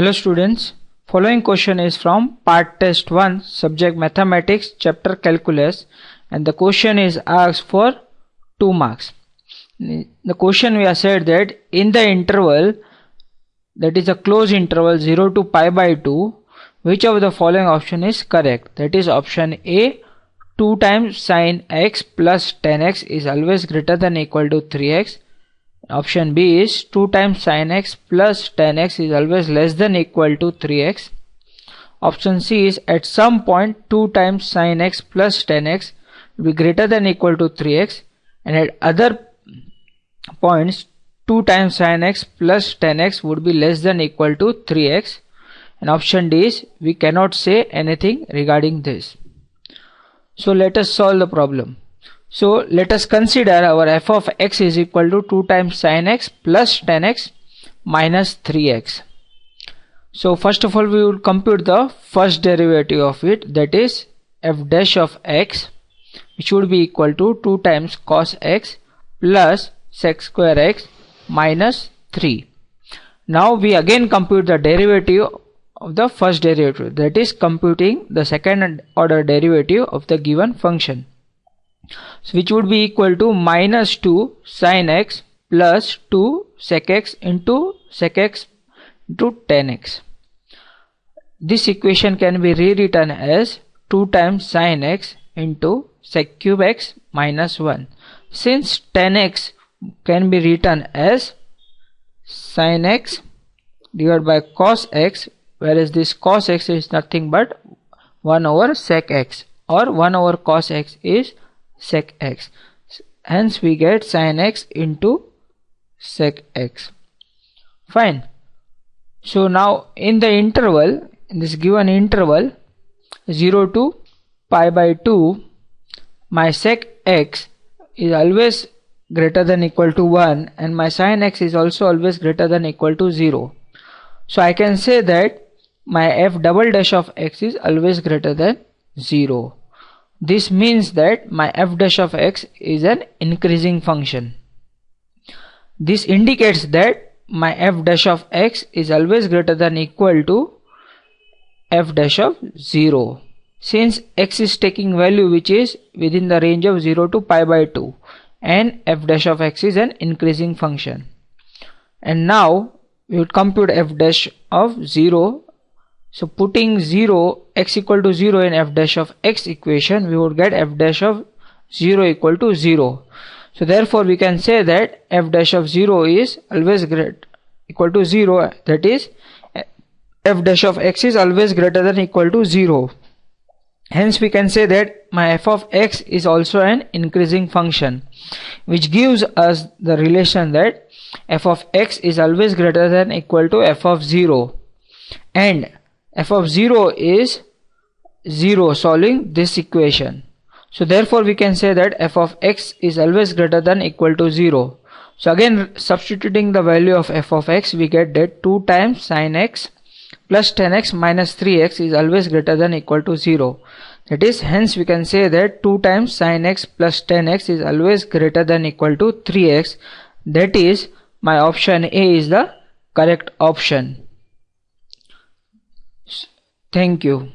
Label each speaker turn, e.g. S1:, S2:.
S1: Hello students, following question is from part test 1 subject mathematics chapter calculus and the question is asked for 2 marks. The question we have said that in the interval, that is a closed interval 0 to pi by 2, which of the following option is correct? That is option A, 2 times sin x plus 10x is always greater than or equal to 3x. Option B is 2 times sin x plus 10x is always less than or equal to 3x. Option C is at some point 2 times sin x plus 10x will be greater than or equal to 3x, and at other points 2 times sin x plus 10x would be less than or equal to 3x. And option D is we cannot say anything regarding this. So let us solve the problem. So let us consider our f of x is equal to 2 times sin x plus 10x minus 3x. So first of all we will compute the first derivative of it, that is f dash of x, which would be equal to 2 times cos x plus sec square x minus 3. Now we again compute the derivative of the first derivative, that is computing the second order derivative of the given function. So which would be equal to minus 2 sin x plus 2 sec x into 10x. This equation can be rewritten as 2 times sin x into sec cube x minus 1. Since 10x can be written as sin x divided by cos x, whereas this cos x is nothing but 1 over sec x, or 1 over cos x is sec x. Hence we get sin x into sec x. Fine. So now in the interval, in this given interval 0 to pi by 2, my sec x is always greater than or equal to 1 and my sin x is also always greater than or equal to 0. So I can say that my f double dash of x is always greater than 0. This means that my f dash of x is an increasing function. This indicates that my f dash of x is always greater than or equal to f dash of 0, since x is taking value which is within the range of 0 to pi by 2 and f dash of x is an increasing function. And now we would compute f dash of 0. So putting 0 x equal to 0 in f dash of x equation, we would get f dash of 0 equal to 0. So therefore we can say that f dash of 0 is always equal to 0, that is f dash of x is always greater than or equal to 0. Hence we can say that my f of x is also an increasing function, which gives us the relation that f of x is always greater than or equal to f of 0, and f of 0 is 0 solving this equation. So therefore we can say that f of x is always greater than or equal to 0. So again substituting the value of f of x, we get that 2 times sin x plus 10x minus 3x is always greater than or equal to 0. That is, hence we can say that 2 times sin x plus 10x is always greater than or equal to 3x. That is, my option A is the correct option. Thank you.